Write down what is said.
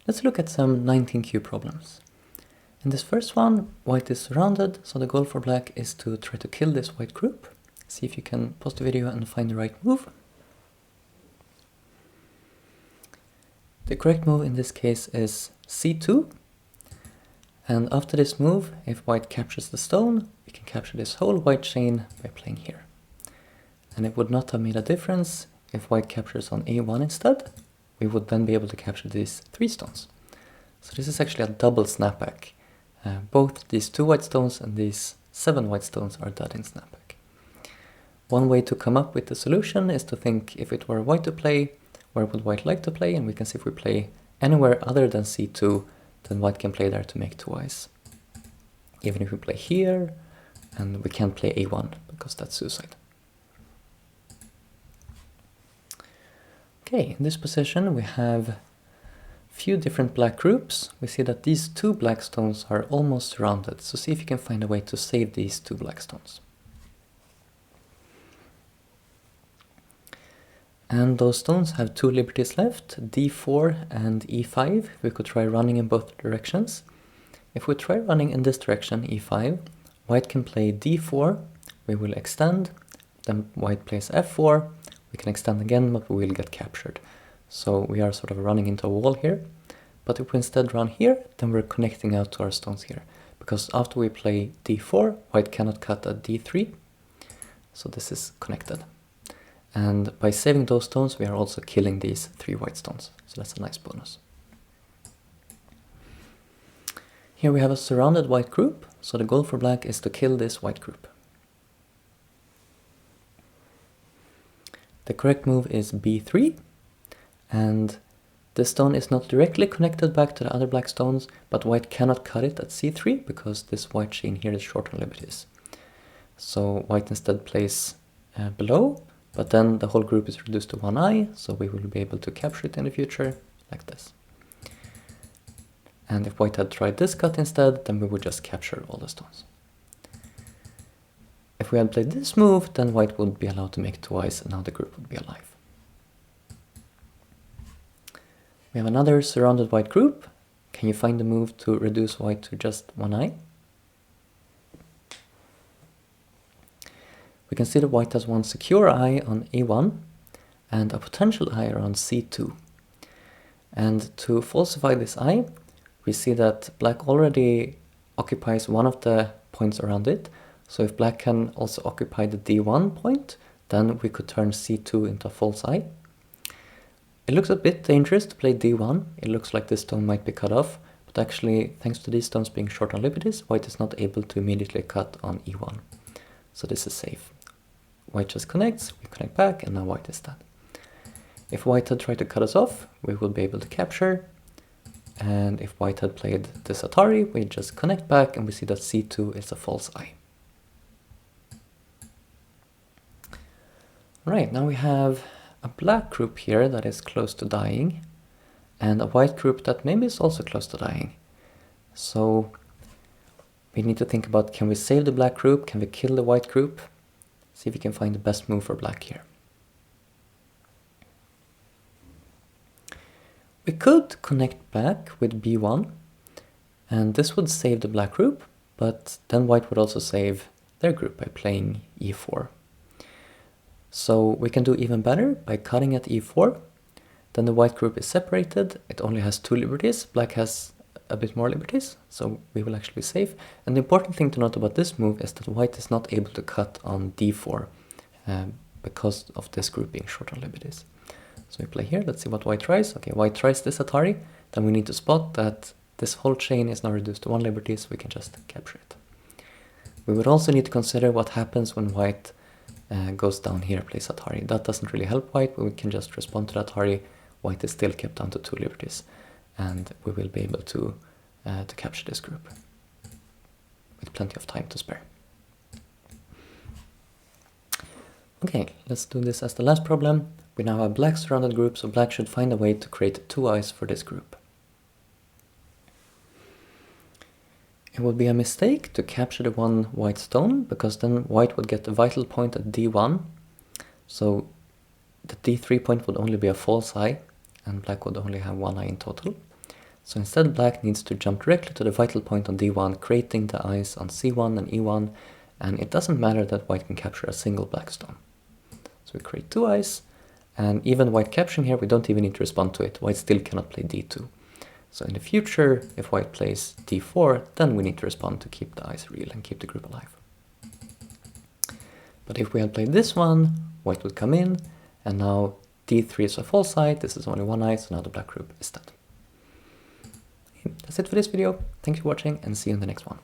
Let's look at some 19Q problems. In this first one, white is surrounded, so the goal for black is to try to kill this white group. See if you can pause the video and find the right move. The correct move in this case is C2. And after this move, if white captures the stone, we can capture this whole white chain by playing here. And it would not have made a difference if white captures on A1 instead. We would then be able to capture these 3 stones. So this is actually a double snapback. Both these 2 white stones and these 7 white stones are dead in snapback. One way to come up with the solution is to think if it were white to play, where would white like to play? And we can see if we play anywhere other than C2, then white can play there to make 2 eyes. Even if we play here, and we can't play A1 because that's suicide. Okay, in this position we have a few different black groups. We see that these 2 black stones are almost surrounded, so see if you can find a way to save these 2 black stones. And those stones have 2 liberties left, D4 and E5. We could try running in both directions. If we try running in this direction, E5, white can play D4, we will extend, then white plays F4, we can extend again, but we will get captured. So we are sort of running into a wall here. But if we instead run here, then we're connecting out to our stones here. Because after we play D4, white cannot cut at D3. So this is connected. And by saving those stones, we are also killing these 3 white stones. So that's a nice bonus. Here we have a surrounded white group. So the goal for black is to kill this white group. The correct move is B3. And this stone is not directly connected back to the other black stones, but white cannot cut it at C3 because this white chain here is short on liberties. So white instead plays below. But then the whole group is reduced to 1 eye, so we will be able to capture it in the future, like this. And if white had tried this cut instead, then we would just capture all the stones. If we had played this move, then white would be allowed to make 2 eyes, and now the group would be alive. We have another surrounded white group. Can you find the move to reduce white to just 1 eye? We can see that white has 1 secure eye on A1 and a potential eye around C2. And to falsify this eye, we see that black already occupies one of the points around it. So if black can also occupy the D1 point, then we could turn C2 into a false eye. It looks a bit dangerous to play D1. It looks like this stone might be cut off, but actually, thanks to these stones being short on liberties, white is not able to immediately cut on E1. So this is safe. White just connects, we connect back, and now white is dead. If white had tried to cut us off, we would be able to capture. And if white had played this Atari, we just connect back, and we see that C2 is a false eye. Right, now we have a black group here that is close to dying, and a white group that maybe is also close to dying. So we need to think about, can we save the black group? Can we kill the white group? See if we can find the best move for black here. We could connect back with B1, and this would save the black group, but then white would also save their group by playing E4. So we can do even better by cutting at E4. Then the white group is separated, it only has 2 liberties, black has a bit more liberties, so we will actually be safe. And the important thing to note about this move is that white is not able to cut on D4 because of this group being short on liberties. So we play here, let's see what white tries. Okay, white tries this Atari, then we need to spot that this whole chain is now reduced to 1 liberty, so we can just capture it. We would also need to consider what happens when white goes down here, plays Atari. That doesn't really help white, but we can just respond to the Atari. White is still kept down to 2 liberties, and we will be able to capture this group with plenty of time to spare. Okay, let's do this as the last problem. We now have black surrounded group, so black should find a way to create 2 eyes for this group. It would be a mistake to capture the 1 white stone, because then white would get a vital point at D1. So the D3 point would only be a false eye, and black would only have 1 eye in total. So instead black needs to jump directly to the vital point on d1, creating the eyes on c1 and e1, and it doesn't matter that white can capture a single black stone. So we create 2 eyes, and even white capturing here, we don't even need to respond to it. White still cannot play d2. So in the future, if white plays d4, then we need to respond to keep the eyes real and keep the group alive. But if we had played this one, white would come in, and now d3 is a false eye, this is only 1 eye, so now the black group is dead. That's it for this video. Thanks for watching, and see you in the next one.